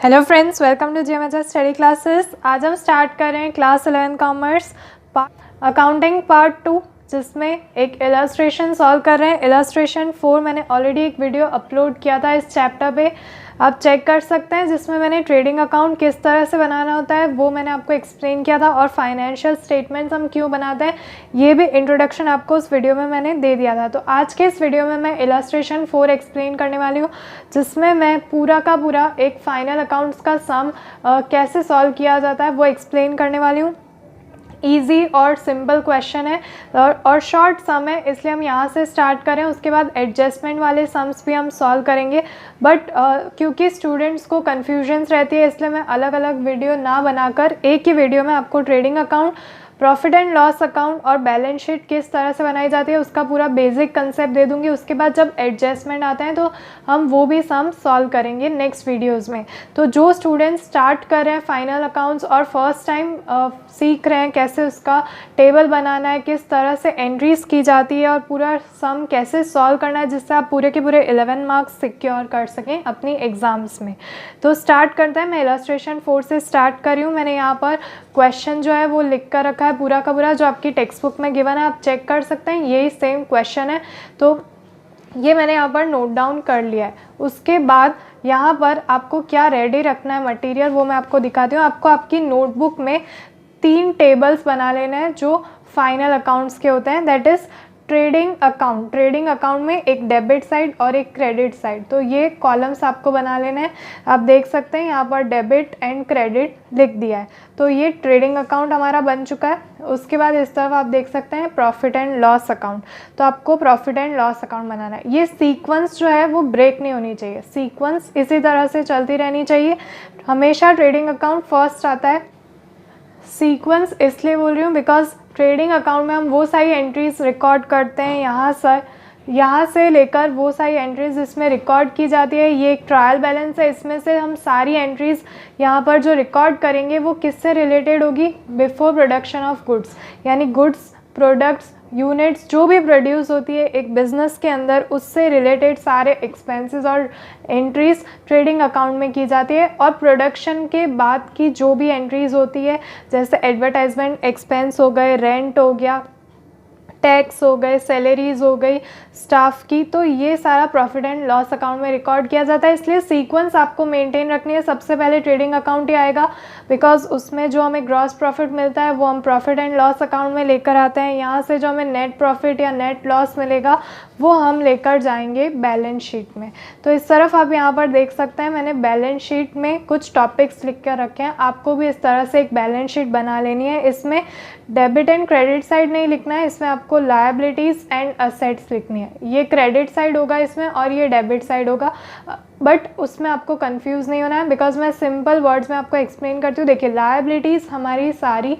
Hello friends, welcome to geometry study classes. आज हम start कर रहे हैं क्लास 11 कॉमर्स अकाउंटिंग पार्ट 2, जिसमें एक इलस्ट्रेशन सॉल्व कर रहे हैं। इलस्ट्रेशन 4 मैंने ऑलरेडी एक वीडियो अपलोड किया था इस चैप्टर पे, आप चेक कर सकते हैं, जिसमें मैंने ट्रेडिंग अकाउंट किस तरह से बनाना होता है वो मैंने आपको एक्सप्लेन किया था, और फाइनेंशियल स्टेटमेंट्स हम क्यों बनाते हैं ये भी इंट्रोडक्शन आपको उस वीडियो में मैंने दे दिया था। तो आज के इस वीडियो में मैं इलस्ट्रेशन 4 एक्सप्लेन करने वाली हूँ, जिसमें मैं पूरा का पूरा एक फाइनल अकाउंट्स का सम कैसे सॉल्व किया जाता है वो एक्सप्लेन करने वाली हूँ। ईजी और सिंपल क्वेश्चन है और शॉर्ट सम है, इसलिए हम यहाँ से स्टार्ट करें। उसके बाद एडजस्टमेंट वाले सम्स भी हम सॉल्व करेंगे, बट क्योंकि स्टूडेंट्स को कन्फ्यूजन्स रहती है, इसलिए मैं अलग अलग वीडियो ना बनाकर एक ही वीडियो में आपको trading account, profit and loss account और बैलेंस शीट किस तरह से बनाई जाती है उसका पूरा बेसिक कंसेप्ट दे दूंगी। उसके बाद जब एडजस्टमेंट आते हैं तो हम वो भी सम सॉल्व करेंगे नेक्स्ट वीडियोस में। तो जो स्टूडेंट्स स्टार्ट कर रहे हैं फाइनल अकाउंट्स और फर्स्ट टाइम सीख रहे हैं कैसे उसका टेबल बनाना है, किस तरह से एंट्रीज की जाती है और पूरा सम कैसे सॉल्व करना है, जिससे आप पूरे के पूरे 11 मार्क्स सिक्योर कर सकें अपनी एग्ज़ाम्स में। तो स्टार्ट करते हैं। मैं इलस्ट्रेशन 4 से स्टार्ट कर रही हूँ। मैंने यहाँ पर क्वेश्चन जो है वो लिख कर रखा है पूरा का पूरा, जो आपकी टेक्स्ट बुक में गिवन है, आप चेक कर सकते हैं, यही सेम क्वेश्चन है। तो ये मैंने यहाँ पर नोट डाउन कर लिया है। उसके बाद यहाँ पर आपको क्या रेडी रखना है मटेरियल वो मैं आपको दिखाती हूँ। आपको आपकी नोटबुक में 3 टेबल्स बना लेना है जो फाइनल अकाउंट्स के होते हैं, that is trading account. Trading account में एक डेबिट साइड और एक क्रेडिट साइड, तो ये कॉलम्स आपको बना लेना है। आप देख सकते हैं यहाँ पर डेबिट एंड क्रेडिट लिख दिया है, तो ये ट्रेडिंग अकाउंट हमारा बन चुका है। उसके बाद इस तरफ आप देख सकते हैं प्रॉफिट एंड लॉस अकाउंट, तो आपको प्रॉफिट एंड लॉस अकाउंट बनाना है। ये सीक्वेंस जो है वो ब्रेक नहीं होनी चाहिए, सीक्वेंस इसी तरह से चलती रहनी चाहिए। हमेशा ट्रेडिंग अकाउंट फर्स्ट आता है। सीक्वेंस इसलिए बोल रही हूँ बिकॉज ट्रेडिंग अकाउंट में हम वो सारी एंट्रीज रिकॉर्ड करते हैं, यहाँ से लेकर वो सारी एंट्रीज इसमें रिकॉर्ड की जाती है। ये एक ट्रायल बैलेंस है, इसमें से हम सारी एंट्रीज यहाँ पर जो रिकॉर्ड करेंगे वो किससे रिलेटेड होगी, बिफोर प्रोडक्शन ऑफ गुड्स, यानी गुड्स, प्रोडक्ट्स, यूनिट्स जो भी प्रोड्यूस होती है एक बिज़नेस के अंदर, उससे रिलेटेड सारे एक्सपेंसेस और एंट्रीज ट्रेडिंग अकाउंट में की जाती है। और प्रोडक्शन के बाद की जो भी एंट्रीज होती है, जैसे एडवर्टाइजमेंट एक्सपेंस हो गए, रेंट हो गया, टैक्स हो गए, सैलरीज हो गई स्टाफ की, तो ये सारा प्रॉफिट एंड लॉस अकाउंट में रिकॉर्ड किया जाता है। इसलिए सीक्वेंस आपको मेंटेन रखनी है। सबसे पहले ट्रेडिंग अकाउंट ही आएगा, बिकॉज उसमें जो हमें ग्रॉस प्रॉफिट मिलता है वो हम प्रॉफिट एंड लॉस अकाउंट में लेकर आते हैं। यहाँ से जो हमें नेट प्रॉफिट या नेट लॉस मिलेगा वो हम लेकर जाएंगे बैलेंस शीट में। तो इस तरफ आप यहाँ पर देख सकते हैं, मैंने बैलेंस शीट में कुछ टॉपिक्स लिख कर रखे हैं। आपको भी इस तरह से एक बैलेंस शीट बना लेनी है। इसमें डेबिट एंड क्रेडिट साइड नहीं लिखना है, इसमें आपको लायबिलिटीज़ एंड असेट्स लिखनी है। ये क्रेडिट साइड होगा इसमें और ये डेबिट साइड होगा, बट उसमें आपको कंफ्यूज नहीं होना है, बिकॉज मैं सिंपल वर्ड्स में आपको एक्सप्लेन करती हूँ। देखिए, लायबिलिटीज़ हमारी सारी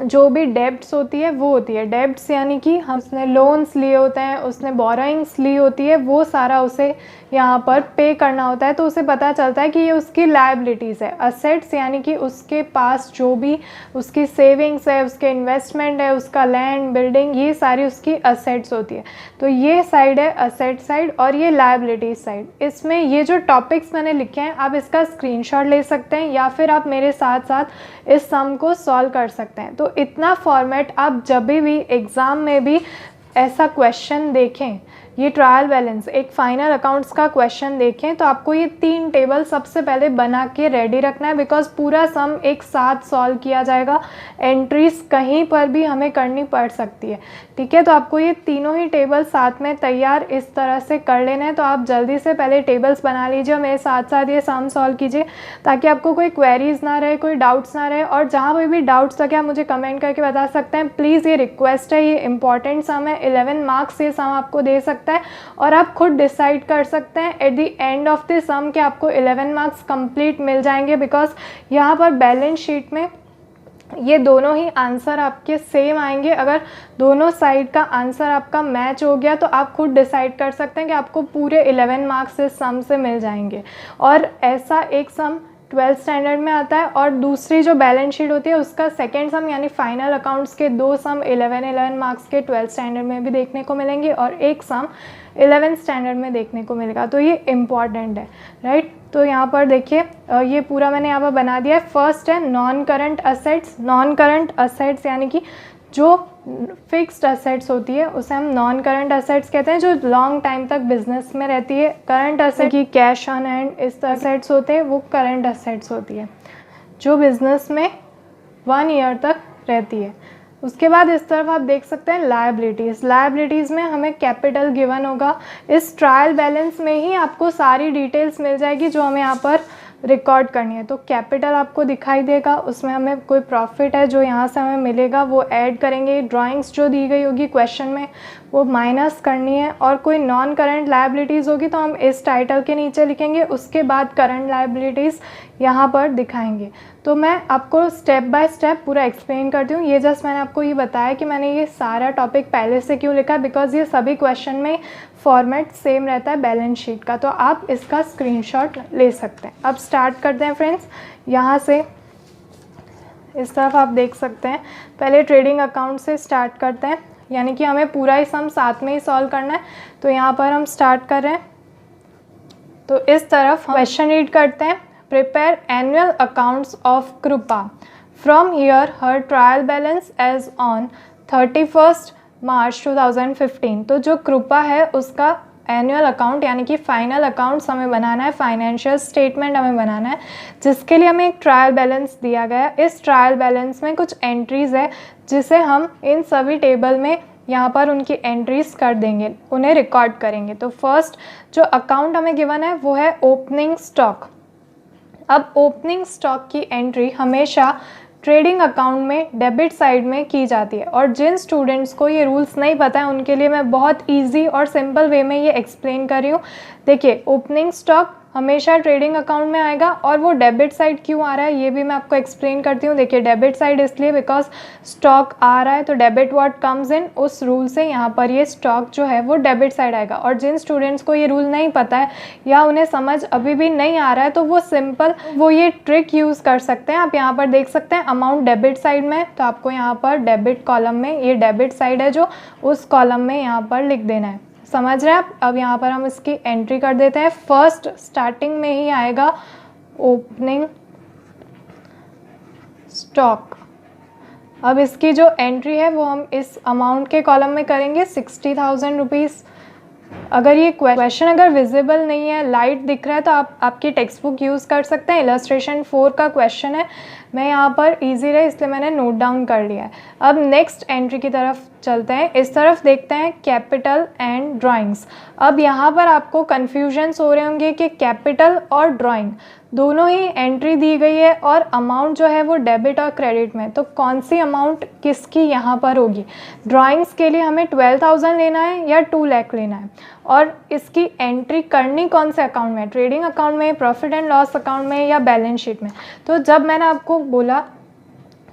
जो भी डेब्ट्स होती है वो होती है। डेब्ट्स यानी कि उसने लोन्स लिए होते हैं, उसने बोरोइंग्स ली होती है, वो सारा उसे यहाँ पर पे करना होता है, तो उसे पता चलता है कि ये उसकी लायबिलिटीज़ है। असेट्स यानी कि उसके पास जो भी उसकी सेविंग्स है, उसके इन्वेस्टमेंट है, उसका लैंड, बिल्डिंग, ये सारी उसकी असेट्स होती है। तो ये साइड है असेट साइड और ये लायबिलिटीज साइड। इसमें ये जो टॉपिक्स मैंने लिखे हैं आप इसका स्क्रीनशॉट ले सकते हैं या फिर आप मेरे साथ साथ इस सम को सॉल्व कर सकते हैं। तो इतना फॉर्मेट आप जब भी एग्ज़ाम में भी ऐसा क्वेश्चन देखें, ये ट्रायल बैलेंस एक फाइनल अकाउंट्स का क्वेश्चन देखें, तो आपको ये 3 टेबल सबसे पहले बना के रेडी रखना है, बिकॉज पूरा सम एक साथ सॉल्व किया जाएगा। एंट्रीज कहीं पर भी हमें करनी पड़ सकती है, ठीक है। तो आपको ये तीनों ही टेबल साथ में तैयार इस तरह से कर लेना है। तो आप जल्दी से पहले टेबल्स बना लीजिए और मेरे साथ साथ ये सम सॉल्व कीजिए, ताकि आपको कोई क्वेरीज ना रहे, कोई डाउट्स ना रहे। और जहाँ पर भी डाउट्स लगे आप मुझे कमेंट करके बता सकते हैं। प्लीज़ ये रिक्वेस्ट है, ये इंपॉर्टेंट सम है, 11 मार्क्स ये सम आपको दे सकता है और आप खुद डिसाइड कर सकते हैं at the end of the sum कि आपको 11 मार्क्स कंप्लीट मिल जाएंगे, बिकॉज यहाँ पर बैलेंस शीट में ये दोनों ही आंसर आपके सेम आएंगे। अगर दोनों साइड का आंसर आपका मैच हो गया तो आप खुद डिसाइड कर सकते हैं कि आपको पूरे 11 मार्क्स इस सम से मिल जाएंगे। और ऐसा एक सम 12th स्टैंडर्ड में आता है, और दूसरी जो बैलेंस शीट होती है उसका सेकेंड सम यानी फाइनल अकाउंट्स के 2 सम 11 मार्क्स के 12th स्टैंडर्ड में भी देखने को मिलेंगे और एक सम 11th स्टैंडर्ड में देखने को मिलेगा। तो ये इम्पॉर्टेंट है, राइट। तो यहाँ पर देखिए ये पूरा मैंने यहाँ पर बना दिया है। फर्स्ट है non current assets. Non current assets यानी कि जो फिक्स्ड असेट्स होती है उसे हम नॉन करंट असेट्स कहते हैं, जो लॉन्ग टाइम तक बिजनेस में रहती है। करंट असेट की कैश ऑन हैंड इस असेट्स होते हैं, वो करंट असेट्स होती है जो बिजनेस में 1 ईयर तक रहती है। उसके बाद इस तरफ आप देख सकते हैं लायबिलिटीज़। लायबिलिटीज़ में हमें कैपिटल गिवन होगा। इस ट्रायल बैलेंस में ही आपको सारी डिटेल्स मिल जाएगी जो हमें यहाँ पर रिकॉर्ड करनी है। तो कैपिटल आपको दिखाई देगा, उसमें हमें कोई प्रॉफिट है जो यहाँ से हमें मिलेगा वो ऐड करेंगे। ड्राइंग्स जो दी गई होगी क्वेश्चन में वो माइनस करनी है, और कोई नॉन करंट लायबिलिटीज़ होगी तो हम इस टाइटल के नीचे लिखेंगे, उसके बाद करंट लायबिलिटीज़ यहाँ पर दिखाएंगे। तो मैं आपको स्टेप बाय स्टेप पूरा एक्सप्लेन करती हूँ। ये जस्ट मैंने आपको ये बताया कि मैंने ये सारा टॉपिक पहले से क्यों लिखा, बिकॉज ये सभी क्वेश्चन में फॉर्मेट सेम रहता है बैलेंस शीट का, तो आप इसका स्क्रीनशॉट ले सकते हैं। अब स्टार्ट करते हैं फ्रेंड्स। यहाँ से इस तरफ आप देख सकते हैं, पहले ट्रेडिंग अकाउंट से स्टार्ट करते हैं, यानी कि हमें पूरा ही सम साथ में ही सॉल्व करना है। तो यहाँ पर हम स्टार्ट कर रहे हैं। तो इस तरफ क्वेश्चन रीड करते हैं। Prepare annual accounts of Kripa. From here her trial balance as on 31 March 2015। तो जो कृपा है उसका एनुअल अकाउंट यानी कि फाइनल अकाउंट्स हमें बनाना है, फाइनेंशियल स्टेटमेंट हमें बनाना है, जिसके लिए हमें एक ट्रायल बैलेंस दिया गया है। इस ट्रायल बैलेंस में कुछ एंट्रीज़ है जिसे हम इन सभी टेबल में यहाँ पर उनकी एंट्रीज कर देंगे, उन्हें रिकॉर्ड करेंगे। तो फर्स्ट जो अकाउंट हमें गिवन है वो है ओपनिंग स्टॉक। अब ओपनिंग स्टॉक की एंट्री हमेशा ट्रेडिंग अकाउंट में डेबिट साइड में की जाती है, और जिन स्टूडेंट्स को ये रूल्स नहीं पता है उनके लिए मैं बहुत इजी और सिंपल वे में ये एक्सप्लेन कर रही हूँ। देखिए ओपनिंग स्टॉक हमेशा ट्रेडिंग अकाउंट में आएगा, और वो डेबिट साइड क्यों आ रहा है ये भी मैं आपको एक्सप्लेन करती हूँ। देखिए डेबिट साइड इसलिए बिकॉज स्टॉक आ रहा है, तो डेबिट व्हाट कम्स इन, उस रूल से यहाँ पर ये स्टॉक जो है वो डेबिट साइड आएगा। और जिन स्टूडेंट्स को ये रूल नहीं पता है या उन्हें समझ अभी भी नहीं आ रहा है, तो वो सिंपल वो ये ट्रिक यूज़ कर सकते हैं। आप यहाँ पर देख सकते हैं अमाउंट डेबिट साइड में, तो आपको यहाँ पर डेबिट कॉलम में, ये डेबिट साइड है जो, उस कॉलम में यहाँ पर लिख देना है। समझ रहे हैं आप। अब यहाँ पर हम इसकी एंट्री कर देते हैं। फर्स्ट स्टार्टिंग में ही आएगा ओपनिंग स्टॉक। अब इसकी जो एंट्री है वो हम इस अमाउंट के कॉलम में करेंगे, 60,000 रुपीज़। अगर ये क्वेश्चन अगर विजिबल नहीं है, लाइट दिख रहा है, तो आप आपकी टेक्स्ट बुक यूज़ कर सकते हैं। इलस्ट्रेशन 4 का क्वेश्चन है, मैं यहाँ पर इजी रहे इसलिए मैंने नोट डाउन कर लिया है। अब नेक्स्ट एंट्री की तरफ चलते हैं। इस तरफ देखते हैं कैपिटल एंड ड्राइंग्स। अब यहाँ पर आपको कन्फ्यूजन्स हो रहे होंगे कि कैपिटल और ड्राइंग दोनों ही एंट्री दी गई है, और अमाउंट जो है वो डेबिट और क्रेडिट में, तो कौन सी अमाउंट किसकी यहाँ पर होगी। ड्राइंग्स के लिए हमें 12,000 लेना है या 2 लाख लेना है, और इसकी एंट्री करनी कौन से अकाउंट में, ट्रेडिंग अकाउंट में, प्रॉफिट एंड लॉस अकाउंट में या बैलेंस शीट में। तो जब मैंने आपको बोला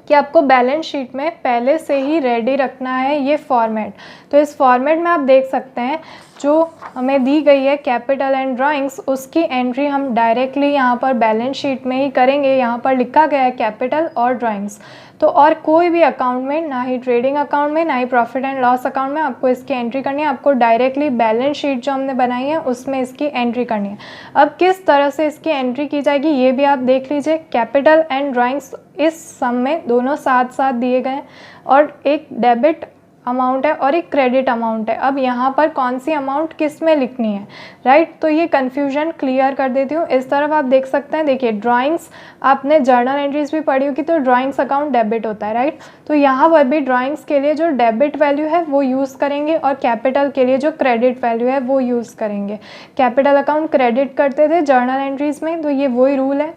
कि आपको बैलेंस शीट में पहले से ही रेडी रखना है ये फॉर्मेट, तो इस फॉर्मेट में आप देख सकते हैं जो हमें दी गई है कैपिटल एंड ड्राइंग्स, उसकी एंट्री हम डायरेक्टली यहाँ पर बैलेंस शीट में ही करेंगे। यहाँ पर लिखा गया है कैपिटल और ड्राइंग्स। तो और कोई भी अकाउंट में, ना ही ट्रेडिंग अकाउंट में, ना ही प्रॉफिट एंड लॉस अकाउंट में आपको इसकी एंट्री करनी है। आपको डायरेक्टली बैलेंस शीट जो हमने बनाई है उसमें इसकी एंट्री करनी है। अब किस तरह से इसकी एंट्री की जाएगी ये भी आप देख लीजिए। कैपिटल एंड ड्राइंग्स इस सम में दोनों साथ साथ दिए गए हैं, और एक डेबिट अमाउंट है और एक क्रेडिट अमाउंट है। अब यहाँ पर कौन सी अमाउंट किस में लिखनी है, राइट। तो ये कन्फ्यूजन क्लियर कर देती हूँ। इस तरफ आप देख सकते हैं, देखिए ड्राइंग्स आपने जर्नल एंट्रीज भी पढ़ी होगी, तो ड्राइंग्स अकाउंट डेबिट होता है, राइट। तो यहाँ पर भी ड्राइंग्स के लिए जो डेबिट वैल्यू है वो यूज़ करेंगे, और कैपिटल के लिए जो क्रेडिट वैल्यू है वो यूज़ करेंगे। कैपिटल अकाउंट क्रेडिट करते थे जर्नल एंट्रीज में, तो ये वही रूल है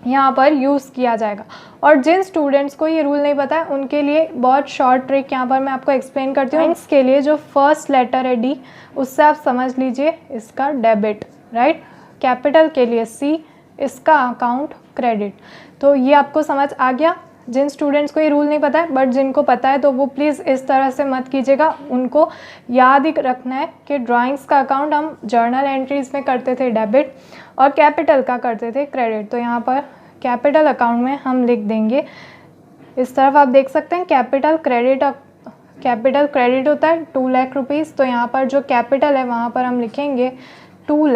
यहाँ पर यूज़ किया जाएगा। और जिन स्टूडेंट्स को ये रूल नहीं पता है उनके लिए बहुत शॉर्ट ट्रिक यहाँ पर मैं आपको एक्सप्लेन करती हूँ। इसके लिए जो फर्स्ट लेटर है डी, उससे आप समझ लीजिए इसका डेबिट, राइट। कैपिटल के लिए सी, इसका अकाउंट क्रेडिट। तो ये आपको समझ आ गया। जिन स्टूडेंट्स को ये रूल नहीं पता है, बट जिनको पता है तो वो प्लीज़ इस तरह से मत कीजिएगा, उनको याद ही रखना है कि ड्राइंग्स का अकाउंट हम जर्नल एंट्रीज में करते थे डेबिट और कैपिटल का करते थे क्रेडिट। तो यहाँ पर कैपिटल अकाउंट में हम लिख देंगे, इस तरफ आप देख सकते हैं कैपिटल क्रेडिट होता है 2 लाख रुपीज़। तो यहाँ पर जो कैपिटल है वहाँ पर हम लिखेंगे 2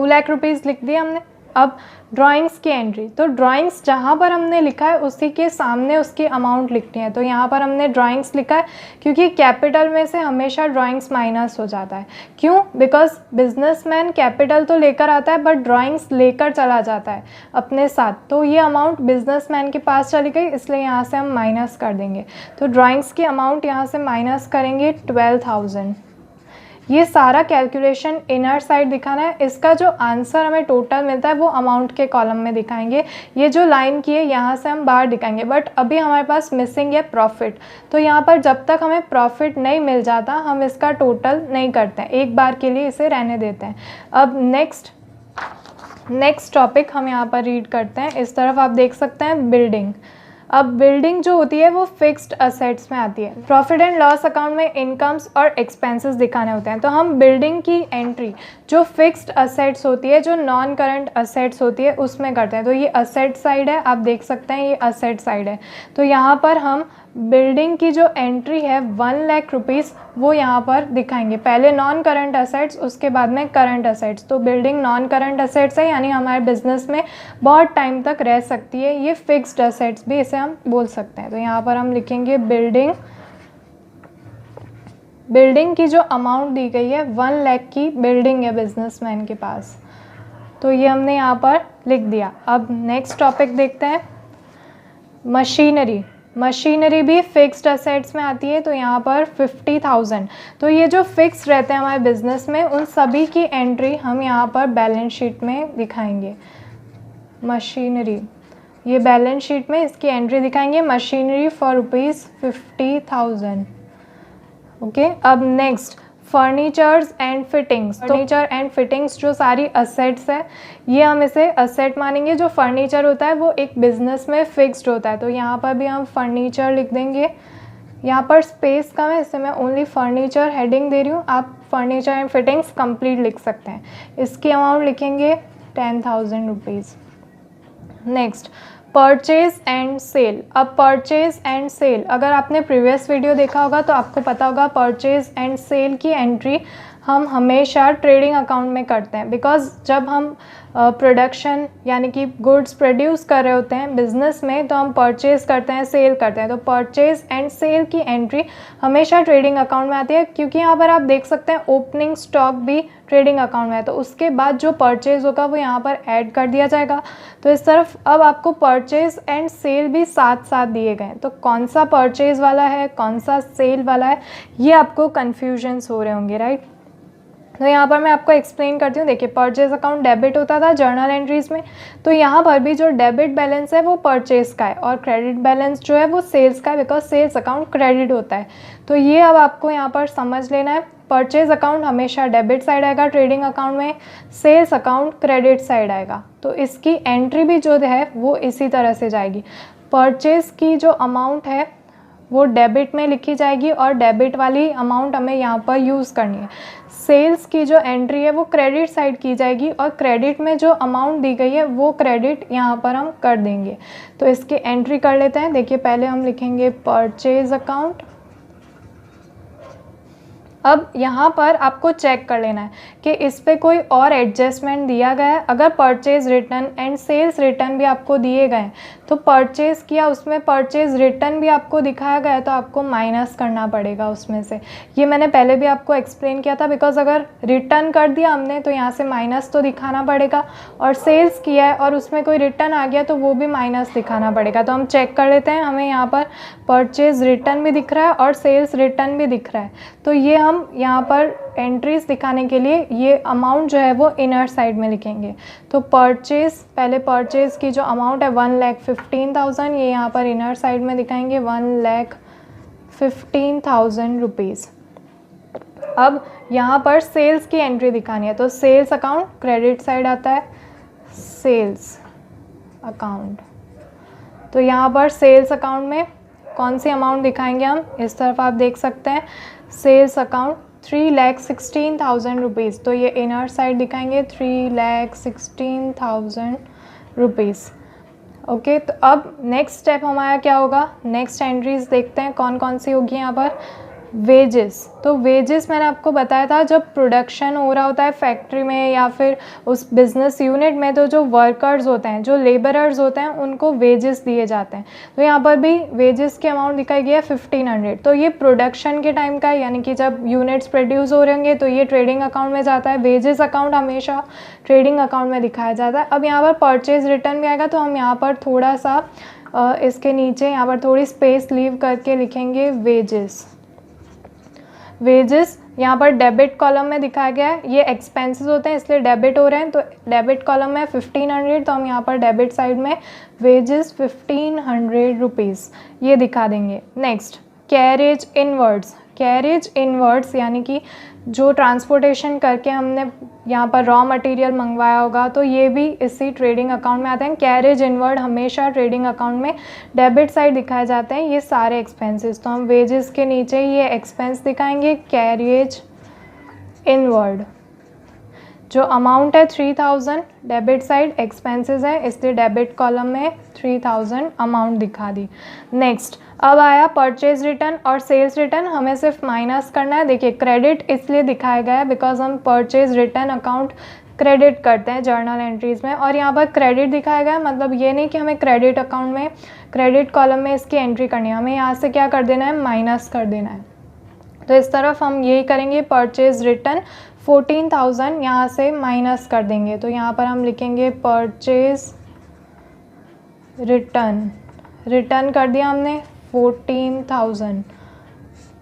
लाख रुपीज़ लिख दिया हमने। अब ड्राइंग्स की एंट्री, तो ड्राइंग्स जहाँ पर हमने लिखा है उसी के सामने उसकी अमाउंट लिखनी है। तो यहाँ पर हमने ड्राइंग्स लिखा है क्योंकि कैपिटल में से हमेशा ड्राइंग्स माइनस हो जाता है। क्यों? बिकॉज बिजनेसमैन कैपिटल तो लेकर आता है बट ड्राइंग्स लेकर चला जाता है अपने साथ। तो ये अमाउंट बिजनेसमैन के पास चली गई, इसलिए यहाँ से हम माइनस कर देंगे। तो ड्राइंग्स की अमाउंट यहाँ से माइनस करेंगे 12,000। ये सारा कैलकुलेशन इनर साइड दिखाना है। इसका जो आंसर हमें टोटल मिलता है वो अमाउंट के कॉलम में दिखाएंगे। ये जो लाइन की है यहाँ से हम बाहर दिखाएंगे, बट अभी हमारे पास मिसिंग है प्रॉफिट। तो यहाँ पर जब तक हमें प्रॉफिट नहीं मिल जाता हम इसका टोटल नहीं करते हैं, एक बार के लिए इसे रहने देते हैं। अब नेक्स्ट टॉपिक हम यहाँ पर रीड करते हैं। इस तरफ आप देख सकते हैं बिल्डिंग। अब बिल्डिंग जो होती है वो फिक्स्ड असेट्स में आती है। प्रॉफिट एंड लॉस अकाउंट में इनकम्स और एक्सपेंसेस दिखाने होते हैं। तो हम बिल्डिंग की एंट्री जो फिक्स्ड असेट्स होती है, जो नॉन करंट असेट्स होती है, उसमें करते हैं। तो ये असेट साइड है, आप देख सकते हैं ये असेट साइड है। तो यहाँ पर हम बिल्डिंग की जो एंट्री है 1 लाख रुपीज़ वो यहाँ पर दिखाएंगे। पहले नॉन करंट असेट्स, उसके बाद में करंट असेट्स। तो बिल्डिंग नॉन करंट असेट्स है, यानी हमारे बिजनेस में बहुत टाइम तक रह सकती है। ये फिक्स्ड असेट्स भी इसे हम बोल सकते हैं। तो यहाँ पर हम लिखेंगे बिल्डिंग की जो अमाउंट दी गई है 1 लाख की बिल्डिंग है बिजनेसमैन के पास। तो ये हमने यहाँ पर लिख दिया। अब नेक्स्ट टॉपिक देखते हैं, मशीनरी भी फिक्स्ड असेट्स में आती है। तो यहाँ पर 50,000। तो ये जो फिक्स रहते हैं हमारे बिजनेस में, उन सभी की एंट्री हम यहाँ पर बैलेंस शीट में दिखाएंगे। मशीनरी, ये बैलेंस शीट में इसकी एंट्री दिखाएंगे, मशीनरी फॉर ₹50,000। ओके। अब next furnitures and fittings. Furniture and fittings जो सारी असेट्स है, ये हम इसे असेट मानेंगे। जो फर्नीचर होता है वो एक बिजनेस में फिक्स्ड होता है। तो यहाँ पर भी हम फर्नीचर लिख देंगे। यहाँ पर स्पेस कम है, इससे मैं ओनली फर्नीचर हेडिंग दे रही हूँ। आप फर्नीचर एंड फिटिंग्स कंप्लीट लिख सकते हैं। इसकी अमाउंट लिखेंगे 10,000 rupees. Next purchase and sale. अब परचेज एंड सेल, अगर आपने प्रीवियस वीडियो देखा होगा तो आपको पता होगा परचेज एंड सेल की एंट्री हम हमेशा ट्रेडिंग अकाउंट में करते हैं। बिकॉज जब हम प्रोडक्शन यानी कि गुड्स प्रोड्यूस कर रहे होते हैं बिजनेस में, तो हम परचेज करते हैं, सेल करते हैं। तो परचेज एंड सेल की एंट्री हमेशा ट्रेडिंग अकाउंट में आती है, क्योंकि यहाँ पर आप देख सकते हैं ओपनिंग स्टॉक भी ट्रेडिंग अकाउंट में है। तो उसके बाद जो परचेज होगा वो यहाँ पर ऐड कर दिया जाएगा। तो इस तरफ अब आपको परचेज एंड सेल भी साथ साथ दिए गए हैं। तो कौन सा परचेज वाला है, कौन सा सेल वाला है, ये आपको कन्फ्यूजन्स हो रहे होंगे, राइट। तो यहाँ पर मैं आपको एक्सप्लेन करती हूँ। देखिए, परचेज अकाउंट डेबिट होता था जर्नल एंट्रीज में, तो यहाँ पर भी जो डेबिट बैलेंस है वो परचेज का है और क्रेडिट बैलेंस जो है वो सेल्स का है, बिकॉज सेल्स अकाउंट क्रेडिट होता है। तो ये अब आपको यहाँ पर समझ लेना है। परचेज अकाउंट हमेशा डेबिट साइड आएगा ट्रेडिंग अकाउंट में, सेल्स अकाउंट क्रेडिट साइड आएगा। तो इसकी एंट्री भी जो है वो इसी तरह से जाएगी। परचेज की जो अमाउंट है वो डेबिट में लिखी जाएगी और डेबिट वाली अमाउंट हमें यहाँ पर यूज़ करनी है। सेल्स की जो एंट्री है वो क्रेडिट साइड की जाएगी और क्रेडिट में जो अमाउंट दी गई है वो क्रेडिट यहाँ पर हम कर देंगे। तो इसकी एंट्री कर लेते हैं। देखिए, पहले हम लिखेंगे परचेज अकाउंट। अब यहाँ पर आपको चेक कर लेना है कि इस पे कोई और एडजस्टमेंट दिया गया है। अगर purchase return and sales return भी आपको दिए गए हैं, तो परचेज़ किया उसमें परचेज रिटर्न भी आपको दिखाया गया है, तो आपको माइनस करना पड़ेगा उसमें से। ये मैंने पहले भी आपको एक्सप्लेन किया था, बिकॉज अगर रिटर्न कर दिया हमने तो यहाँ से माइनस तो दिखाना पड़ेगा, और सेल्स किया है और उसमें कोई रिटर्न आ गया तो वो भी माइनस दिखाना पड़ेगा। तो हम चेक कर लेते हैं। हमें यहाँ पर परचेज रिटर्न भी दिख रहा है और सेल्स रिटर्न भी दिख रहा है। तो ये हम यहाँ पर एंट्रीज दिखाने के लिए ये अमाउंट जो है वो इनर साइड में लिखेंगे। तो परचेज, पहले परचेज की जो अमाउंट है 1,15,000, ये यहाँ पर इनर साइड में दिखाएंगे 1,15,000 रुपीज़। अब यहाँ पर सेल्स की एंट्री दिखानी है, तो सेल्स अकाउंट क्रेडिट साइड आता है, सेल्स अकाउंट। तो यहाँ पर सेल्स अकाउंट में कौन सी अमाउंट दिखाएंगे हम, इस तरफ आप देख सकते हैं सेल्स अकाउंट 3,16,000 रुपीज़, तो ये इनर साइड दिखाएंगे 3,16,000 रुपीज़। ओके, तो अब नेक्स्ट स्टेप हमारा क्या होगा, नेक्स्ट एंट्रीज देखते हैं कौन कौन सी होगी यहाँ पर। वेजेस, तो वेजेस मैंने आपको बताया था जब प्रोडक्शन हो रहा होता है फैक्ट्री में या फिर उस बिज़नेस यूनिट में, तो जो वर्कर्स होते हैं, जो लेबरर्स होते हैं, उनको वेजेस दिए जाते हैं। तो यहाँ पर भी वेजेस की अमाउंट दिखाई गई है 1500। तो ये प्रोडक्शन के टाइम का, यानी कि जब यूनिट्स प्रोड्यूस हो रहे होंगे तो ये ट्रेडिंग अकाउंट में जाता है। वेजेस अकाउंट हमेशा ट्रेडिंग अकाउंट में दिखाया जाता है। अब यहाँ पर परचेज रिटर्न भी आएगा, तो हम यहाँ पर थोड़ा सा इसके नीचे यहाँ पर थोड़ी स्पेस लीव करके लिखेंगे वेजेस। वेजेस यहाँ पर डेबिट कॉलम में दिखाया गया है, ये एक्सपेंसेस होते हैं इसलिए डेबिट हो रहे हैं, तो डेबिट कॉलम में 1500, तो हम यहाँ पर डेबिट साइड में वेजेस 1500 रुपीज़ ये दिखा देंगे। Next carriage inwards, carriage inwards यानी कि जो ट्रांसपोर्टेशन करके हमने यहाँ पर रॉ मटेरियल मंगवाया होगा, तो ये भी इसी ट्रेडिंग अकाउंट में आते हैं। कैरेज इनवर्ड हमेशा ट्रेडिंग अकाउंट में डेबिट साइड दिखाए जाते हैं ये सारे एक्सपेंसेस। तो हम वेजेस के नीचे ये एक्सपेंस दिखाएंगे कैरेज इनवर्ड। जो अमाउंट है 3000 डेबिट साइड, एक्सपेंसेस है इसलिए डेबिट कॉलम में 3000 अमाउंट दिखा दी। नेक्स्ट अब आया परचेज रिटर्न और सेल्स रिटर्न, हमें सिर्फ माइनस करना है। देखिए क्रेडिट इसलिए दिखाया गया है बिकॉज हम परचेज रिटर्न अकाउंट क्रेडिट करते हैं जर्नल एंट्रीज़ में, और यहाँ पर क्रेडिट दिखाया गया है मतलब ये नहीं कि हमें क्रेडिट अकाउंट में क्रेडिट कॉलम में इसकी एंट्री करनी है, हमें यहाँ से क्या कर देना है, माइनस कर देना है। तो इस तरफ हम यही करेंगे, परचेज रिटर्न 14,000 यहाँ से माइनस कर देंगे, तो यहाँ पर हम लिखेंगे परचेज रिटर्न, रिटर्न कर दिया हमने 14,000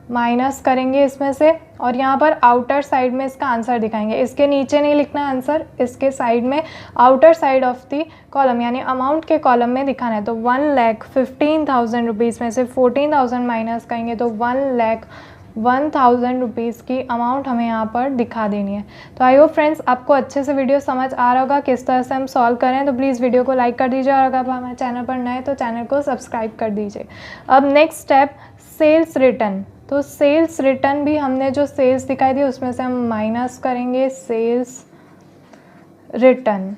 माइनस करेंगे इसमें से, और यहाँ पर आउटर साइड में इसका आंसर दिखाएंगे। इसके नीचे नहीं लिखना है आंसर, इसके साइड में outer side of the column यानी अमाउंट के कॉलम में दिखाना है। तो 1,15,000 रुपीज़ में से 14,000 माइनस करेंगे तो 1,01,000 रुपीज़ की अमाउंट हमें यहाँ पर दिखा देनी है। तो आई होप फ्रेंड्स आपको अच्छे से वीडियो समझ आ रहा होगा किस तरह से हम सॉल्व करें। तो प्लीज़ वीडियो को लाइक कर दीजिए और अगर आप हमारे चैनल पर नए तो चैनल को सब्सक्राइब कर दीजिए। अब नेक्स्ट स्टेप सेल्स रिटर्न, तो सेल्स रिटर्न भी हमने जो सेल्स दिखाई दी उसमें से हम माइनस करेंगे सेल्स रिटर्न।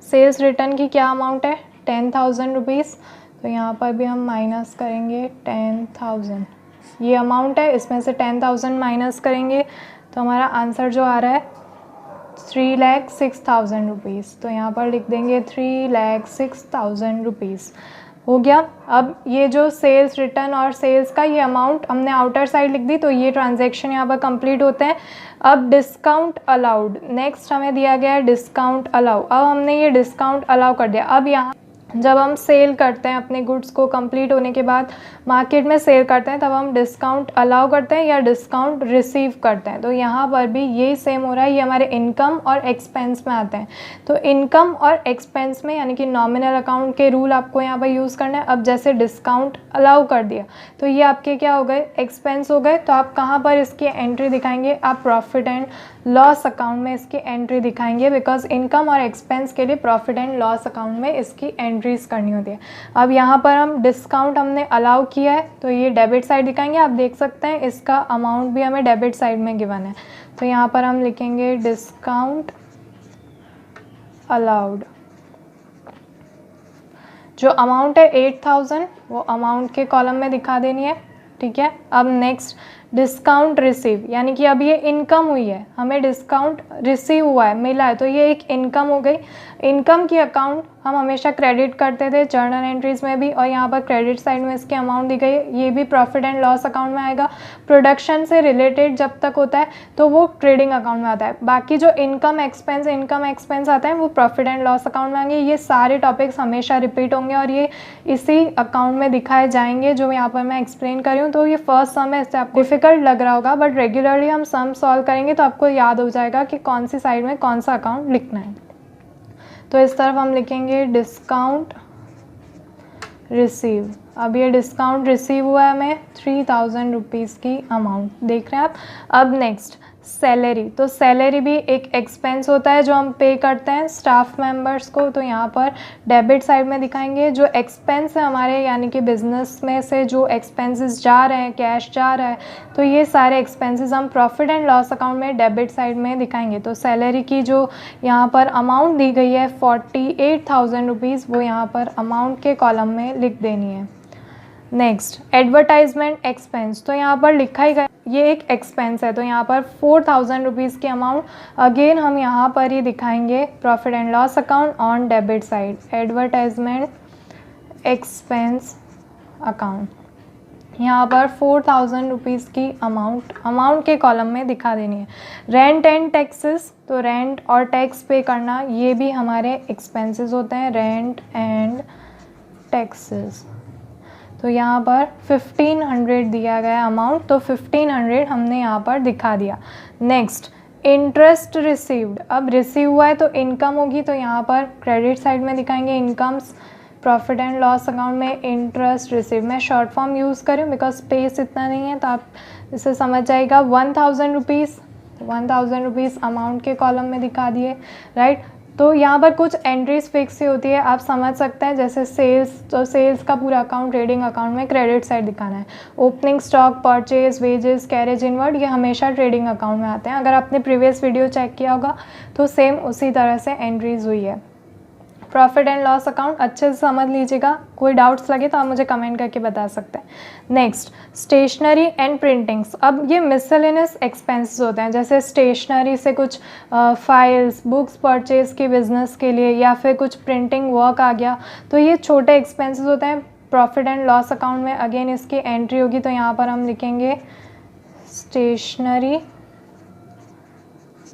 सेल्स रिटर्न की क्या अमाउंट है, 10,000 रुपीज़, तो यहाँ पर भी हम माइनस करेंगे 10,000 ये अमाउंट है, इसमें से 10,000 माइनस करेंगे तो हमारा आंसर जो आ रहा है 3,06,000 रुपीज़। तो यहाँ पर लिख देंगे 3,06,000 रुपीज़ हो गया। अब ये जो सेल्स रिटर्न और सेल्स का ये अमाउंट हमने आउटर साइड लिख दी, तो ये ट्रांजैक्शन यहाँ पर कंप्लीट होते हैं। अब डिस्काउंट अलाउड, नेक्स्ट हमें दिया गया है डिस्काउंट अलाउ। अब हमने ये डिस्काउंट अलाउ कर दिया। अब यहाँ जब हम सेल करते हैं अपने गुड्स को कंप्लीट होने के बाद मार्केट में सेल करते हैं, तब हम डिस्काउंट अलाउ करते हैं या डिस्काउंट रिसीव करते हैं। तो यहाँ पर भी यही सेम हो रहा है, ये हमारे इनकम और एक्सपेंस में आते हैं। तो इनकम और एक्सपेंस में यानी कि नॉमिनल अकाउंट के रूल आपको यहाँ पर यूज़ करना है। अब जैसे डिस्काउंट अलाउ कर दिया तो ये आपके क्या हो गए, एक्सपेंस हो गए। तो आप कहाँ पर इसकी एंट्री दिखाएंगे, आप प्रॉफिट एंड लॉस अकाउंट में इसकी एंट्री दिखाएंगे, बिकॉज इनकम और एक्सपेंस के लिए प्रॉफिट एंड लॉस अकाउंट में इसकी एंट्रीज करनी होती है। अब यहाँ पर हम डिस्काउंट हमने अलाउ किया है तो ये डेबिट साइड दिखाएंगे। आप देख सकते हैं इसका अमाउंट भी हमें डेबिट साइड में गिवन है, तो यहाँ पर हम लिखेंगे डिस्काउंट अलाउड। जो अमाउंट है 8,000 वो अमाउंट के कॉलम में दिखा देनी है, ठीक है। अब नेक्स्ट डिस्काउंट रिसीव, यानी कि अब ये इनकम हुई है, हमें डिस्काउंट रिसीव हुआ है, मिला है, तो ये एक इनकम हो गई। इनकम की अकाउंट हम हमेशा क्रेडिट करते थे जर्नल एंट्रीज में भी, और यहाँ पर क्रेडिट साइड में इसकी अमाउंट दी गई है, ये भी प्रॉफिट एंड लॉस अकाउंट में आएगा। प्रोडक्शन से रिलेटेड जब तक होता है तो वो ट्रेडिंग अकाउंट में आता है। बाकी जो इनकम एक्सपेंस आते हैं वो प्रॉफिट एंड लॉस अकाउंट में आएंगे। ये सारे टॉपिक्स हमेशा रिपीट होंगे और ये इसी अकाउंट में दिखाए जाएंगे जो यहाँ पर मैं एक्सप्लेन कर रही हूँ। तो ये फर्स्ट सम है, इससे आपको डिफिकल्ट लग रहा होगा, बट रेगुलरली हम सम सॉल्व करेंगे तो आपको याद हो जाएगा कि कौन सी साइड में कौन सा अकाउंट लिखना है। तो इस तरफ हम लिखेंगे डिस्काउंट रिसीव। अब ये डिस्काउंट रिसीव हुआ है हमें 3,000 रुपीज़ की अमाउंट, देख रहे हैं आप। अब नेक्स्ट सैलरी, तो सैलरी भी एक एक्सपेंस होता है जो हम पे करते हैं स्टाफ मेंबर्स को, तो यहाँ पर डेबिट साइड में दिखाएंगे। जो एक्सपेंस है हमारे यानी कि बिजनेस में से जो एक्सपेंसेस जा रहे हैं, कैश जा रहा है, तो ये सारे एक्सपेंसेस हम प्रॉफिट एंड लॉस अकाउंट में डेबिट साइड में दिखाएंगे। तो सैलरी की जो यहाँ पर अमाउंट दी गई है 48,000 रुपीज़, वो यहाँ पर अमाउंट के कॉलम में लिख देनी है। नेक्स्ट एडवर्टाइजमेंट एक्सपेंस, तो यहाँ पर लिखा ही गया ये एक एक्सपेंस है, तो यहाँ पर 4,000 रुपीज़ की अमाउंट अगेन हम यहाँ पर ही दिखाएंगे profit and loss account on debit side, advertisement expense account, यहाँ पर 4,000 रुपीज़ की अमाउंट के कॉलम में दिखा देनी है। रेंट एंड टैक्सेस, तो रेंट और टैक्स पे करना ये भी हमारे एक्सपेंसेस होते हैं, रेंट एंड टैक्सेस। तो यहाँ पर 1500 दिया गया अमाउंट, तो 1500 हमने यहाँ पर दिखा दिया। नेक्स्ट इंटरेस्ट रिसीव्ड, अब रिसीव हुआ है तो इनकम होगी, तो यहाँ पर क्रेडिट साइड में दिखाएंगे incomes, profit and loss account में इंटरेस्ट रिसीव। मैं शॉर्ट फॉर्म यूज़ करूँ बिकॉज स्पेस इतना नहीं है, तो आप इसे समझ जाएगा। 1,000 रुपीज़ अमाउंट के कॉलम में दिखा दिए, राइट। तो यहाँ पर कुछ एंट्रीज फिक्स ही होती है, आप समझ सकते हैं, जैसे सेल्स, तो सेल्स का पूरा अकाउंट ट्रेडिंग अकाउंट में क्रेडिट साइड दिखाना है। Opening stock, purchase, wages, carriage inward, ये हमेशा ट्रेडिंग अकाउंट में आते हैं। अगर आपने प्रीवियस वीडियो चेक किया होगा तो सेम उसी तरह से एंट्रीज हुई है। प्रॉफिट एंड लॉस अकाउंट अच्छे से समझ लीजिएगा, कोई डाउट्स लगे तो आप मुझे कमेंट करके बता सकते हैं। नेक्स्ट स्टेशनरी एंड प्रिंटिंग्स, अब ये मिसलेनियस एक्सपेंसेस होते हैं, जैसे स्टेशनरी से कुछ फाइल्स, बुक्स परचेज की बिजनेस के लिए, या फिर कुछ प्रिंटिंग वर्क आ गया, तो ये छोटे एक्सपेंसेस होते हैं। प्रॉफिट एंड लॉस अकाउंट में अगेन इसकी एंट्री होगी, तो यहाँ पर हम लिखेंगे स्टेशनरी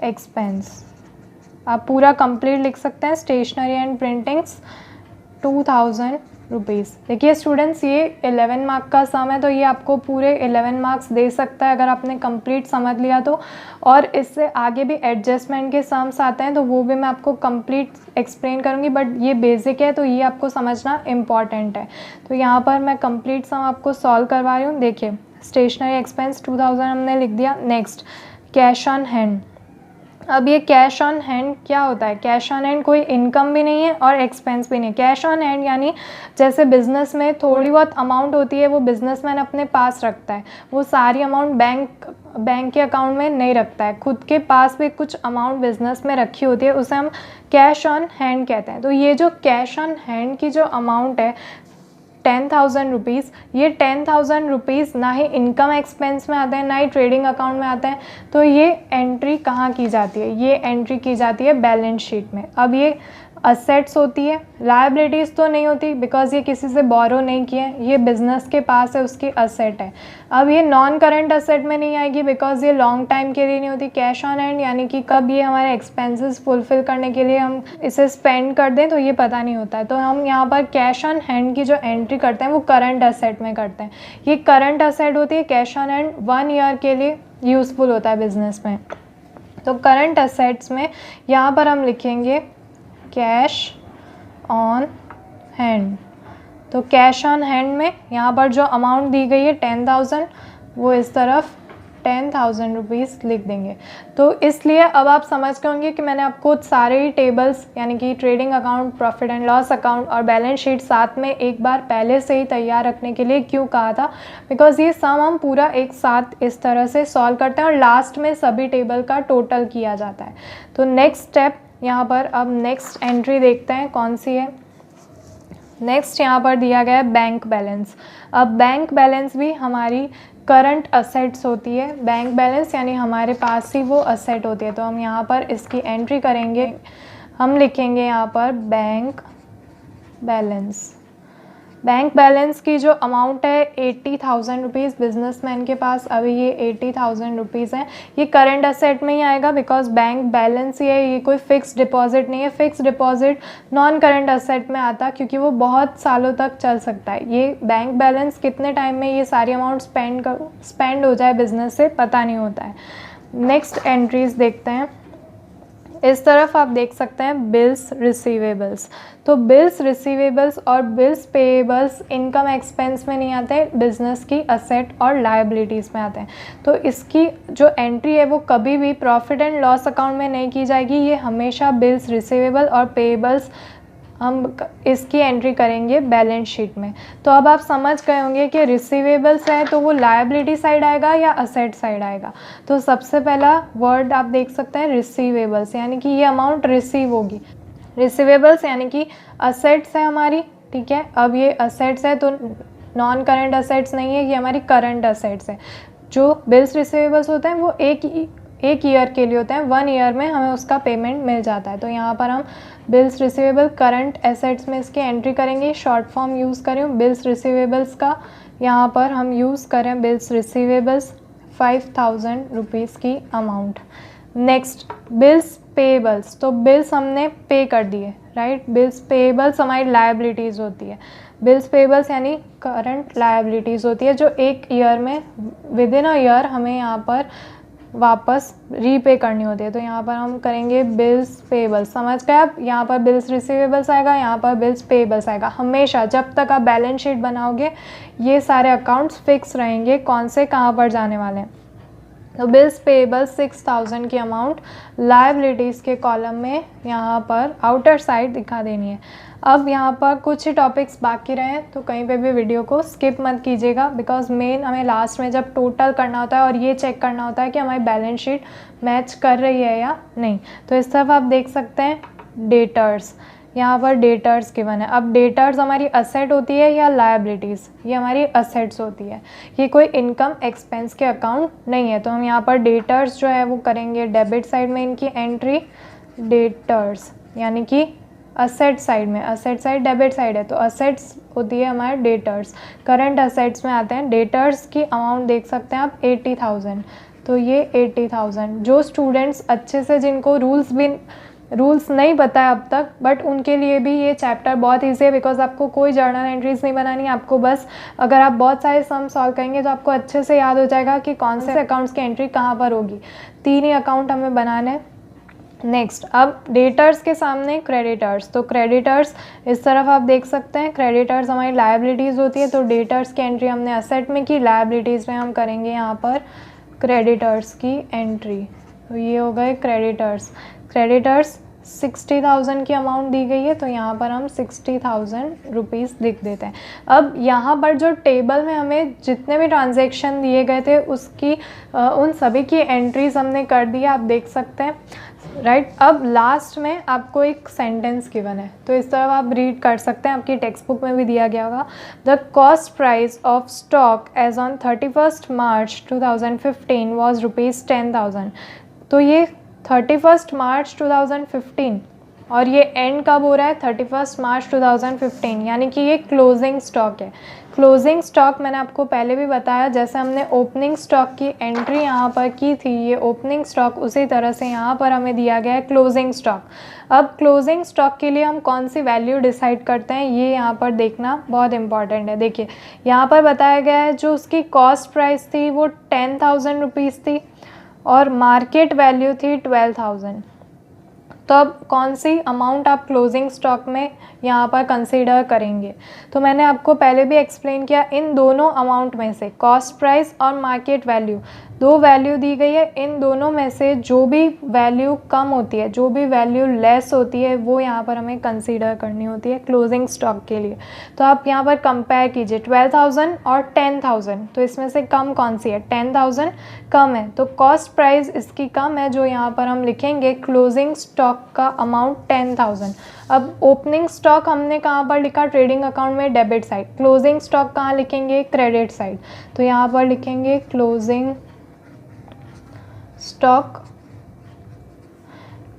एक्सपेंस, आप पूरा कंप्लीट लिख सकते हैं। Stationery and printings 2,000 rupees. देखिए स्टूडेंट्स, ये 11 मार्क का सम है, तो ये आपको पूरे 11 मार्क्स दे सकता है अगर आपने कंप्लीट समझ लिया तो। और इससे आगे भी एडजस्टमेंट के सम्स आते हैं, तो वो भी मैं आपको कंप्लीट एक्सप्लेन करूँगी, बट ये बेसिक है तो ये आपको समझना इम्पॉर्टेंट है। तो यहाँ पर मैं कंप्लीट सम आपको सॉल्व करवा रही हूँ। देखिए स्टेशनरी एक्सपेंस 2,000 हमने लिख दिया। नेक्स्ट कैश ऑन हैंड, अब ये कैश ऑन हैंड क्या होता है? कैश ऑन हैंड कोई इनकम भी नहीं है और एक्सपेंस भी नहीं है। कैश ऑन हैंड यानी जैसे बिजनेस में थोड़ी बहुत अमाउंट होती है वो बिजनेसमैन अपने पास रखता है, वो सारी अमाउंट बैंक के अकाउंट में नहीं रखता है, खुद के पास भी कुछ अमाउंट बिजनेस में रखी होती है, उसे हम कैश ऑन हैंड कहते हैं। तो ये जो कैश ऑन हैंड की जो अमाउंट है 10,000 रुपीज़, ये 10,000 रुपीज़ ना ही इनकम एक्सपेंस में आते हैं ना ही ट्रेडिंग अकाउंट में आते हैं। तो ये एंट्री कहाँ की जाती है? ये एंट्री की जाती है बैलेंस शीट में। अब ये असेट्स होती है, लायबिलिटीज़ तो नहीं होती बिकॉज ये किसी से बोरो नहीं किए, ये बिजनेस के पास है, उसकी असेट है। अब ये नॉन करंट असेट में नहीं आएगी बिकॉज ये लॉन्ग टाइम के लिए नहीं होती। कैश ऑन हैंड यानी कि कब ये हमारे एक्सपेंसेस फुलफिल करने के लिए हम इसे स्पेंड कर दें तो ये पता नहीं होता है। तो हम यहाँ पर कैश ऑन हैंड की जो एंट्री करते हैं वो करंट असेट में करते हैं। ये करंट असेट होती है, कैश ऑन हैंड 1 ईयर के लिए यूज़फुल होता है बिजनेस में। तो करंट असेट्स में यहाँ पर हम लिखेंगे कैश ऑन हैंड। तो कैश ऑन हैंड में यहाँ पर जो अमाउंट दी गई है 10,000, वो इस तरफ 10,000 रुपीज़ लिख देंगे। तो इसलिए अब आप समझ गए होंगे कि मैंने आपको सारे ही टेबल्स यानी कि trading account, profit and loss account और बैलेंस शीट साथ में एक बार पहले से ही तैयार रखने के लिए क्यों कहा था, बिकॉज ये सम हम पूरा एक साथ इस तरह से सॉल्व करते हैं और लास्ट में सभी टेबल का टोटल किया जाता है। तो नेक्स्ट स्टेप यहाँ पर अब नेक्स्ट एंट्री देखते हैं कौन सी है। नेक्स्ट यहाँ पर दिया गया है बैंक बैलेंस। अब बैंक बैलेंस भी हमारी करंट असेट्स होती है। बैंक बैलेंस यानी हमारे पास ही वो असेट होती है। तो हम यहाँ पर इसकी एंट्री करेंगे, हम लिखेंगे यहाँ पर बैंक बैलेंस। बैंक बैलेंस की जो अमाउंट है 80,000 रुपीज़ बिजनेसमैन के पास अभी ये 80,000 रुपीज़ है। ये करंट असेट में ही आएगा बिकॉज बैंक बैलेंस ही है, ये कोई फिक्स डिपॉजिट नहीं है। Fix deposit non current asset में आता क्योंकि वो बहुत सालों तक चल सकता है। ये बैंक बैलेंस कितने टाइम में ये सारी अमाउंट स्पेंड हो जाए बिजनेस से पता नहीं होता है। नेक्स्ट एंट्रीज देखते हैं। इस तरफ आप देख सकते हैं बिल्स रिसीवेबल्स। तो बिल्स रिसीवेबल्स और बिल्स पेएबल्स इनकम एक्सपेंस में नहीं आते, बिजनेस की असेट और लायबिलिटीज़ में आते हैं। तो इसकी जो एंट्री है वो कभी भी प्रॉफिट एंड लॉस अकाउंट में नहीं की जाएगी, ये हमेशा बिल्स रिसीवेबल और पेएबल्स हम इसकी एंट्री करेंगे बैलेंस शीट में। तो अब आप समझ गए होंगे कि रिसीवेबल्स है तो वो लायबिलिटी साइड आएगा या असेट साइड आएगा। तो सबसे पहला वर्ड आप देख सकते हैं रिसीवेबल्स, यानी कि ये अमाउंट रिसीव होगी। रिसीवेबल्स यानी कि असेट्स है हमारी, ठीक है। अब ये असेट्स है तो नॉन करेंट असेट्स नहीं है, ये हमारी करंट असेट्स है। जो बिल्स रिसीवेबल्स होते हैं वो एक ईयर के लिए होते हैं, 1 ईयर में हमें उसका पेमेंट मिल जाता है। तो यहाँ पर हम बिल्स रिसीवेबल करंट एसेट्स में इसकी एंट्री करेंगे। शॉर्ट फॉर्म यूज़ करें बिल्स रिसीवेबल्स का, यहाँ पर हम यूज़ करें बिल्स रिसीवेबल्स 5000 रुपीज़ की अमाउंट। नेक्स्ट बिल्स पेएबल्स, तो बिल्स हमने पे कर दिए, राइट। बिल्स पेएबल्स हमारी लायबिलिटीज़ होती है। बिल्स पेएबल्स यानी करंट लायबिलिटीज़ होती है जो एक ईयर में विद इन अ ईयर हमें यहाँ पर वापस रीपे करनी होती है। तो यहाँ पर हम करेंगे बिल्स पेएबल्स। समझ गए आप, यहाँ पर बिल्स रिसीवेबल्स आएगा, यहाँ पर बिल्स पेएबल्स आएगा। हमेशा जब तक आप बैलेंस शीट बनाओगे ये सारे अकाउंट्स फिक्स रहेंगे कौन से कहाँ पर जाने वाले हैं। तो बिल्स पेएबल 6000 की अमाउंट लायबिलिटीज़ के कॉलम में यहाँ पर आउटर साइड दिखा देनी है। अब यहाँ पर कुछ ही टॉपिक्स बाकी रहे हैं तो कहीं पे भी वीडियो को स्किप मत कीजिएगा, बिकॉज मेन हमें लास्ट में जब टोटल करना होता है और ये चेक करना होता है कि हमारी बैलेंस शीट मैच कर रही है या नहीं। तो इस तरफ आप देख सकते हैं डेटर्स, यहाँ पर डेटर्स गिवन है। अब डेटर्स हमारी असेट होती है या लायबिलिटीज़, ये हमारी असेट्स होती है, ये कोई इनकम एक्सपेंस के अकाउंट नहीं है। तो हम यहाँ पर डेटर्स जो है वो करेंगे डेबिट साइड में इनकी एंट्री, डेटर्स यानी कि असेट साइड में, असेट साइड डेबिट साइड है तो असेट्स होती है हमारे डेटर्स। करंट असेट्स में आते हैं। डेटर्स की अमाउंट देख सकते हैं आप 80,000, तो ये 80,000 जो स्टूडेंट्स अच्छे से जिनको रूल्स नहीं पता है अब तक, बट उनके लिए भी ये चैप्टर बहुत ईजी है, बिकॉज आपको कोई जर्नल एंट्रीज नहीं बनानी है। आपको बस अगर आप बहुत सारे सम सॉल्व करेंगे तो आपको अच्छे से याद हो जाएगा कि कौन से अकाउंट्स की एंट्री कहाँ पर होगी। 3 ही अकाउंट हमें बनाने हैं। नेक्स्ट अब डेटर्स के सामने क्रेडिटर्स, तो क्रेडिटर्स इस तरफ आप देख सकते हैं। क्रेडिटर्स हमारी लायबिलिटीज़ होती है, तो डेटर्स की एंट्री हमने असेट में की, लायबिलिटीज़ में हम करेंगे यहाँ पर क्रेडिटर्स की एंट्री। तो ये हो गए क्रेडिटर्स। क्रेडिटर्स 60,000 की अमाउंट दी गई है तो यहाँ पर हम 60,000 रुपीज़ लिख देते हैं। अब यहाँ पर जो टेबल में हमें जितने भी ट्रांजैक्शन दिए गए थे उसकी उन सभी की एंट्रीज हमने कर दी है, आप देख सकते हैं, राइट। अब लास्ट में आपको एक सेंटेंस गिवन है तो इस तरह आप रीड कर सकते हैं, आपकी टेक्स्ट बुक में भी दिया गया होगा। The cost price of stock as on 31 March 2015 was ₹10,000। तो ये 31 मार्च 2015 और ये एंड कब हो रहा है 31 मार्च 2015, यानी कि ये क्लोजिंग स्टॉक है। क्लोजिंग स्टॉक मैंने आपको पहले भी बताया, जैसे हमने ओपनिंग स्टॉक की एंट्री यहाँ पर की थी, ये ओपनिंग स्टॉक, उसी तरह से यहाँ पर हमें दिया गया है क्लोजिंग स्टॉक। अब क्लोजिंग स्टॉक के लिए हम कौन सी वैल्यू डिसाइड करते हैं ये यहाँ पर देखना बहुत इंपॉर्टेंट है। देखिए यहाँ पर बताया गया है जो उसकी कॉस्ट प्राइस थी वो 10,000 रुपीज़ थी और मार्केट वैल्यू थी 12,000। तो अब कौन सी अमाउंट आप क्लोजिंग स्टॉक में यहाँ पर कंसीडर करेंगे, तो मैंने आपको पहले भी एक्सप्लेन किया, इन दोनों अमाउंट में से कॉस्ट प्राइस और मार्केट वैल्यू, 2 वैल्यू दी गई है, इन दोनों में से जो भी वैल्यू कम होती है, जो भी वैल्यू लेस होती है वो यहाँ पर हमें कंसीडर करनी होती है क्लोजिंग स्टॉक के लिए। तो आप यहाँ पर कंपेयर कीजिए 12,000 और 10,000, तो इसमें से कम कौन सी है, 10,000 कम है, तो कॉस्ट प्राइस इसकी कम है, जो यहाँ पर हम लिखेंगे क्लोजिंग स्टॉक का अमाउंट 10,000। अब ओपनिंग स्टॉक हमने कहाँ पर लिखा, ट्रेडिंग अकाउंट में डेबिट साइड, क्लोजिंग स्टॉक कहाँ लिखेंगे, क्रेडिट साइड। तो यहाँ पर लिखेंगे क्लोजिंग स्टॉक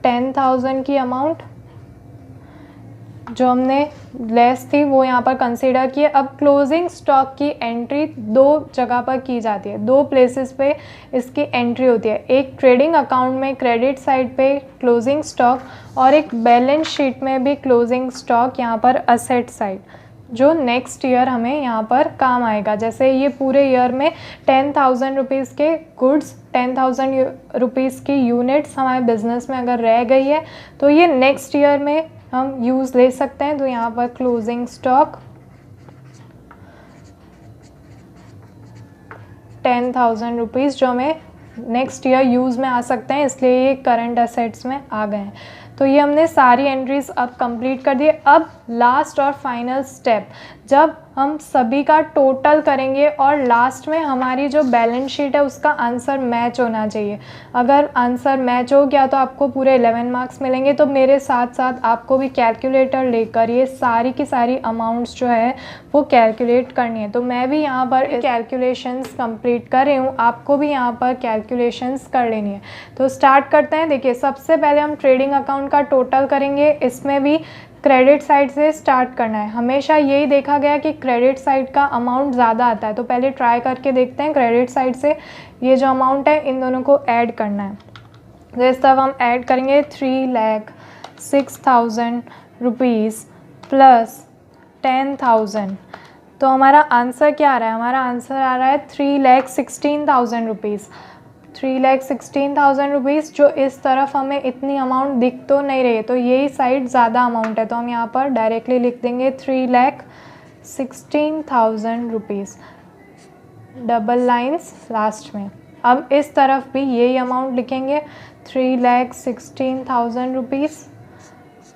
10,000 की अमाउंट जो हमने लेस थी वो यहाँ पर कंसीडर किए। अब क्लोजिंग स्टॉक की एंट्री 2 जगह पर की जाती है, 2 प्लेसेस पे इसकी एंट्री होती है, एक ट्रेडिंग अकाउंट में क्रेडिट साइड पे क्लोजिंग स्टॉक और एक बैलेंस शीट में भी क्लोजिंग स्टॉक यहाँ पर असेट साइड। जो नेक्स्ट ईयर हमें यहाँ पर काम आएगा। जैसे ये पूरे ईयर में 10,000 रुपीज़ के गुड्स, 10,000 रुपीज़ की यूनिट्स हमारे बिजनेस में अगर रह गई है तो ये नेक्स्ट ईयर में हम यूज़ ले सकते हैं। तो यहाँ पर क्लोजिंग स्टॉक 10,000 रुपीज़ जो हमें नेक्स्ट ईयर यूज़ में आ सकते हैं, इसलिए ये करंट असेट्स में आ गए हैं। तो ये हमने सारी एंट्रीज अब कंप्लीट कर दिए। अब लास्ट और फाइनल स्टेप, जब हम सभी का टोटल करेंगे और लास्ट में हमारी जो बैलेंस शीट है उसका आंसर मैच होना चाहिए। अगर आंसर मैच हो गया तो आपको पूरे 11 मार्क्स मिलेंगे। तो मेरे साथ साथ आपको भी कैलकुलेटर लेकर ये सारी की सारी अमाउंट्स जो है वो कैलकुलेट करनी है। तो मैं भी यहाँ पर कैलकुलेशंस कंप्लीट कर रही हूँ, आपको भी यहाँ पर कैलकुलेशंस कर लेनी है। तो स्टार्ट करते हैं। देखिए, सबसे पहले हम ट्रेडिंग अकाउंट का टोटल करेंगे। इसमें भी क्रेडिट साइड से स्टार्ट करना है। हमेशा यही देखा गया कि क्रेडिट साइड का अमाउंट ज़्यादा आता है। तो पहले ट्राई करके देखते हैं क्रेडिट साइड से ये जो अमाउंट है इन दोनों को ऐड करना है। तो इस तरफ हम ऐड करेंगे 3,06,000 रुपीज़ प्लस 10,000। तो हमारा आंसर क्या आ रहा है? हमारा आंसर आ रहा है 3,16,000 रुपीज़। 3,16,000 रुपीज़ जो इस तरफ हमें इतनी अमाउंट दिख तो नहीं रही है, तो यही साइड ज़्यादा अमाउंट है। तो हम यहाँ पर डायरेक्टली लिख देंगे 3,16,000 रुपीज़, डबल लाइन्स लास्ट में। अब इस तरफ भी यही अमाउंट लिखेंगे 3,16,000 रुपीज़।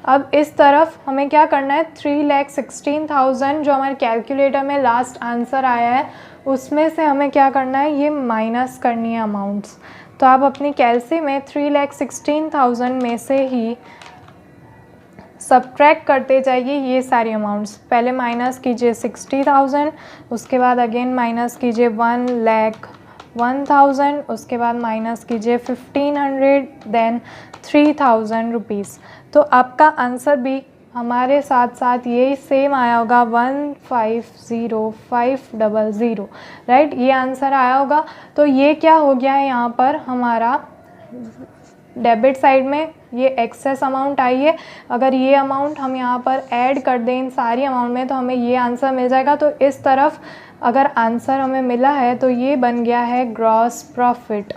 अब इस तरफ हमें क्या करना है, 3,16,000 जो हमारे कैलकुलेटर में लास्ट आंसर आया है उसमें से हमें क्या करना है, ये माइनस करनी है अमाउंट्स। तो आप अपनी कैलसी में 3,16,000 में से ही सब्ट्रैक्ट करते जाइए ये सारी अमाउंट्स। पहले माइनस कीजिए 60,000, उसके बाद अगेन माइनस कीजिए 1,01,000, उसके बाद माइनस कीजिए 1,500, देन 3,000 रुपीज़। तो आपका आंसर भी हमारे साथ साथ यही सेम आया होगा 1,50,500, राइट। ये आंसर आया होगा। तो ये क्या हो गया है, यहाँ पर हमारा डेबिट साइड में ये एक्सेस अमाउंट आई है। अगर ये अमाउंट हम यहाँ पर ऐड कर दें इन सारी अमाउंट में तो हमें ये आंसर मिल जाएगा। तो इस तरफ अगर आंसर हमें मिला है तो ये बन गया है ग्रॉस प्रॉफिट।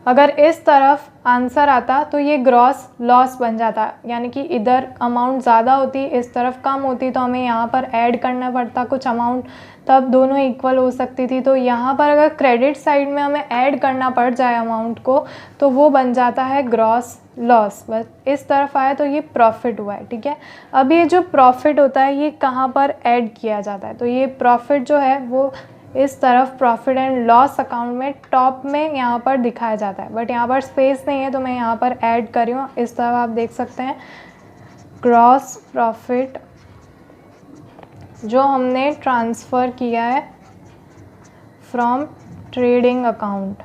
अगर इस तरफ आंसर आता तो ये ग्रॉस लॉस बन जाता, यानी कि इधर अमाउंट ज़्यादा होती, इस तरफ कम होती, तो हमें यहाँ पर ऐड करना पड़ता कुछ अमाउंट, तब दोनों इक्वल हो सकती थी। तो यहाँ पर अगर क्रेडिट साइड में हमें ऐड करना पड़ जाए अमाउंट को तो वो बन जाता है ग्रॉस लॉस। बस इस तरफ आया तो ये प्रॉफिट हुआ है, ठीक है। अब ये जो प्रॉफिट होता है ये कहाँ पर ऐड किया जाता है, तो ये प्रॉफिट जो है वो इस तरफ प्रॉफिट एंड लॉस अकाउंट में टॉप में यहाँ पर दिखाया जाता है, बट यहाँ पर स्पेस नहीं है तो मैं यहाँ पर ऐड कर रही हूँ। इस तरफ आप देख सकते हैं ग्रॉस प्रॉफिट जो हमने ट्रांसफ़र किया है फ्रॉम ट्रेडिंग अकाउंट,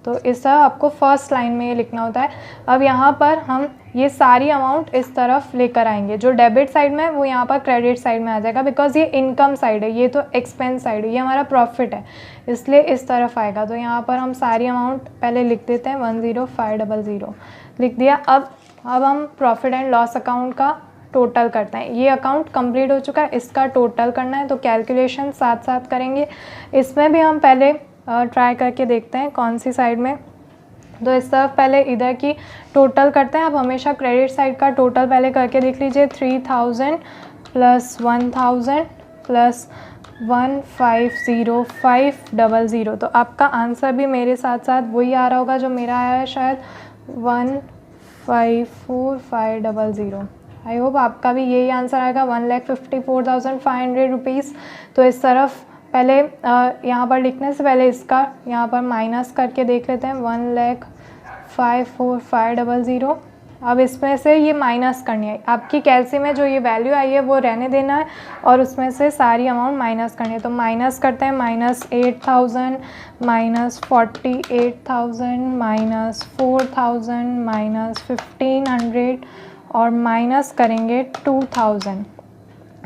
तो इस तरह आपको फर्स्ट लाइन में ये लिखना होता है। अब यहाँ पर हम ये सारी अमाउंट इस तरफ लेकर आएंगे, जो डेबिट साइड में है वो यहाँ पर क्रेडिट साइड में आ जाएगा, बिकॉज ये इनकम साइड है, ये तो एक्सपेंस साइड है, ये हमारा प्रॉफिट है, इसलिए इस तरफ आएगा। तो यहाँ पर हम सारी अमाउंट पहले लिख देते हैं, 10500 लिख दिया। अब हम प्रॉफिट एंड लॉस अकाउंट का टोटल करते हैं। ये अकाउंट कंप्लीट हो चुका है, इसका टोटल करना है, तो कैलकुलेशन साथ साथ करेंगे। इसमें भी हम पहले ट्राई करके देखते हैं कौन सी साइड में। तो इस तरफ पहले इधर की टोटल करते हैं। आप हमेशा क्रेडिट साइड का टोटल पहले करके देख लीजिए, 3,000 प्लस 1,000 प्लस 1,50,500। तो आपका आंसर भी मेरे साथ साथ वही आ रहा होगा जो मेरा आया है, शायद 1,54,500। आई होप आपका भी यही आंसर आएगा, 1,54,500 रुपीज़। तो इस तरफ पहले यहाँ पर लिखने से पहले इसका यहाँ पर माइनस करके देख लेते हैं, 1,54,500। अब इसमें से ये माइनस करनी है, आपकी कैलसी में जो ये वैल्यू आई है वो रहने देना है और उसमें से सारी अमाउंट माइनस करनी है। तो माइनस करते हैं, -8,000, -48,000, -4,000, -1,500 और माइनस करेंगे 2,000।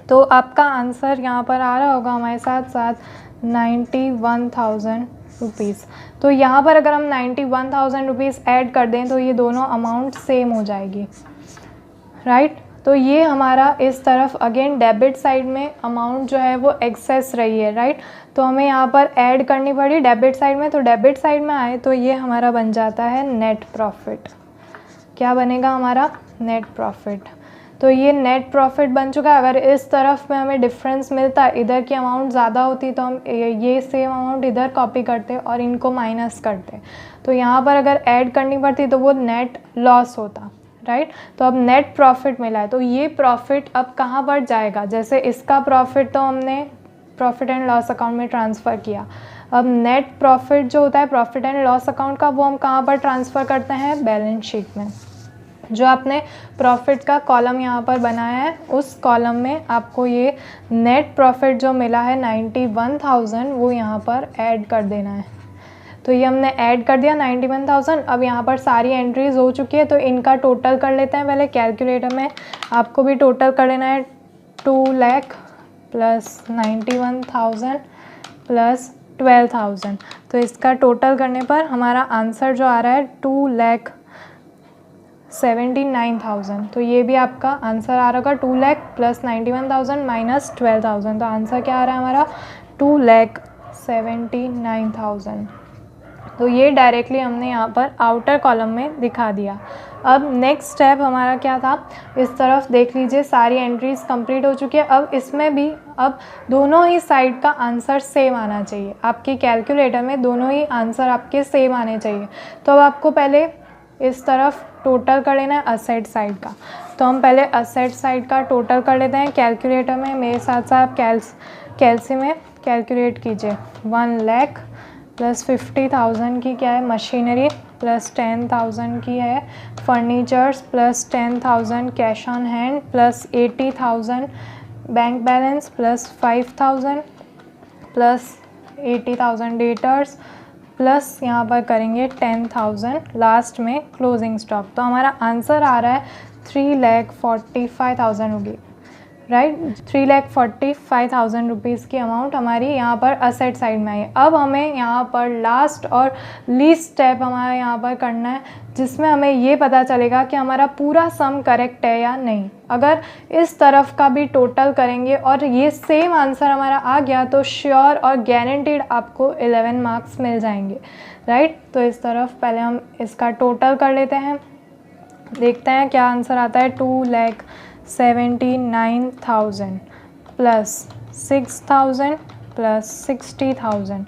तो आपका आंसर यहाँ पर आ रहा होगा हमारे साथ साथ 91,000 रुपीज़। तो यहाँ पर अगर हम 91,000 रुपीज़ ऐड कर दें तो ये दोनों अमाउंट सेम हो जाएगी, राइट। तो ये हमारा इस तरफ अगेन डेबिट साइड में अमाउंट जो है वो एक्सेस रही है, राइट। तो हमें यहाँ पर ऐड करनी पड़ी डेबिट साइड में, तो डेबिट साइड में आए तो ये हमारा बन जाता है नेट प्रॉफिट। क्या बनेगा हमारा? Net profit. तो ये नेट प्रॉफिट बन चुका है। अगर इस तरफ में हमें डिफरेंस मिलता, इधर की अमाउंट ज़्यादा होती तो हम ये सेम अमाउंट इधर कॉपी करते और इनको माइनस करते। तो यहाँ पर अगर ऐड करनी पड़ती तो वो नेट लॉस होता, राइट। तो अब नेट प्रॉफिट मिला है, तो ये प्रॉफिट अब कहाँ पर जाएगा? जैसे इसका प्रॉफिट तो हमने प्रॉफिट एंड लॉस अकाउंट में ट्रांसफ़र किया। अब नेट प्रॉफिट जो होता है प्रॉफिट एंड लॉस अकाउंट का, वो हम कहाँ पर ट्रांसफ़र करते हैं? बैलेंस शीट में। जो आपने प्रॉफिट का कॉलम यहाँ पर बनाया है, उस कॉलम में आपको ये नेट प्रॉफिट जो मिला है 91,000, वो यहाँ पर ऐड कर देना है। तो ये हमने ऐड कर दिया 91,000। अब यहाँ पर सारी एंट्रीज़ हो चुकी है, तो इनका टोटल कर लेते हैं पहले कैलकुलेटर में। आपको भी टोटल कर लेना है 2 लाख प्लस 91,000 प्लस 12,000। तो इसका टोटल करने पर हमारा आंसर जो आ रहा है 2,79,000। तो ये भी आपका आंसर आ रहा होगा 2 लाख प्लस 91,000 माइनस 12,000। तो आंसर क्या आ रहा है हमारा? 2,79,000। तो ये डायरेक्टली हमने यहाँ पर आउटर कॉलम में दिखा दिया। अब नेक्स्ट स्टेप हमारा क्या था? इस तरफ देख लीजिए सारी एंट्रीज़ कंप्लीट हो चुकी है। अब इसमें भी अब दोनों ही साइड का आंसर सेम आना चाहिए। आपकी कैलकुलेटर में दोनों ही आंसर आपके सेम आने चाहिए। तो अब आपको पहले इस तरफ टोटल कर लेना है असेट साइड का। तो हम पहले असेट साइड का टोटल कर लेते हैं कैलकुलेटर में। मेरे साथ साथ कैलसी में कैलकुलेट कीजिए। 1 लाख प्लस 50,000 की क्या है? मशीनरी, प्लस 10,000 की है furnitures, plus 10,000 cash on hand, plus 80,000 bank balance, plus 5,000 plus 80,000 debtors, plus यहाँ पर करेंगे 10,000 लास्ट में क्लोजिंग स्टॉक। तो हमारा आंसर आ रहा है 3,45,000 रुपये, राइट। 3,45,000 रुपीज़ की अमाउंट हमारी यहाँ पर असेट साइड में आई है। अब हमें यहाँ पर लास्ट और लीस्ट स्टेप हमारा यहाँ पर करना है, जिसमें हमें ये पता चलेगा कि हमारा पूरा सम करेक्ट है या नहीं। अगर इस तरफ का भी टोटल करेंगे और ये सेम आंसर हमारा आ गया तो श्योर और गारंटीड आपको 11 मार्क्स मिल जाएंगे, राइट। तो इस तरफ पहले हम इसका टोटल कर लेते हैं, देखते हैं क्या आंसर आता है। 2,79,000 प्लस 6,000 प्लस 60,000।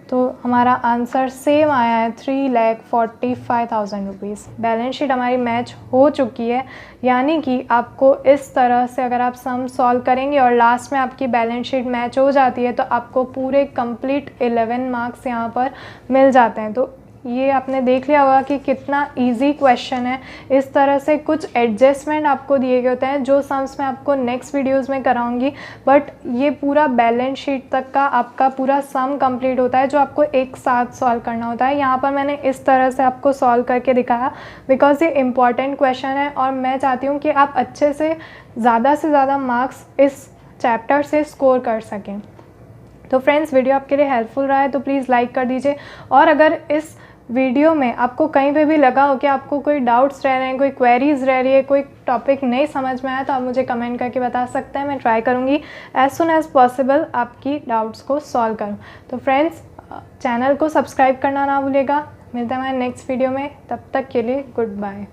तो हमारा आंसर सेम आया है 3,45,000 रुपीज़। बैलेंस शीट हमारी मैच हो चुकी है, यानी कि आपको इस तरह से अगर आप सम सॉल्व करेंगे और लास्ट में आपकी बैलेंस शीट मैच हो जाती है तो आपको पूरे कंप्लीट 11 मार्क्स यहाँ पर मिल जाते हैं। तो ये आपने देख लिया होगा कि कितना इजी क्वेश्चन है। इस तरह से कुछ एडजस्टमेंट आपको दिए गए होते हैं जो सम्स मैं आपको नेक्स्ट वीडियोस में कराऊंगी, बट ये पूरा बैलेंस शीट तक का आपका पूरा सम कंप्लीट होता है जो आपको एक साथ सॉल्व करना होता है। यहाँ पर मैंने इस तरह से आपको सॉल्व करके दिखाया बिकॉज ये इम्पॉर्टेंट क्वेश्चन है और मैं चाहती हूँ कि आप अच्छे से ज़्यादा मार्क्स इस चैप्टर से स्कोर कर सकें। तो फ्रेंड्स, वीडियो आपके लिए हेल्पफुल रहा है तो प्लीज़ लाइक कर दीजिए, और अगर इस वीडियो में आपको कहीं पे भी लगा हो कि आपको कोई डाउट्स रह रहे हैं, कोई क्वेरीज़ रह रही है, कोई टॉपिक नहीं समझ में आया तो आप मुझे कमेंट करके बता सकते हैं। मैं ट्राई करूँगी एज सुन एज़ पॉसिबल आपकी डाउट्स को सॉल्व करूँ। तो फ्रेंड्स, चैनल को सब्सक्राइब करना ना भूलिएगा। मिलते हैं हमारे नेक्स्ट वीडियो में, तब तक के लिए गुड बाय।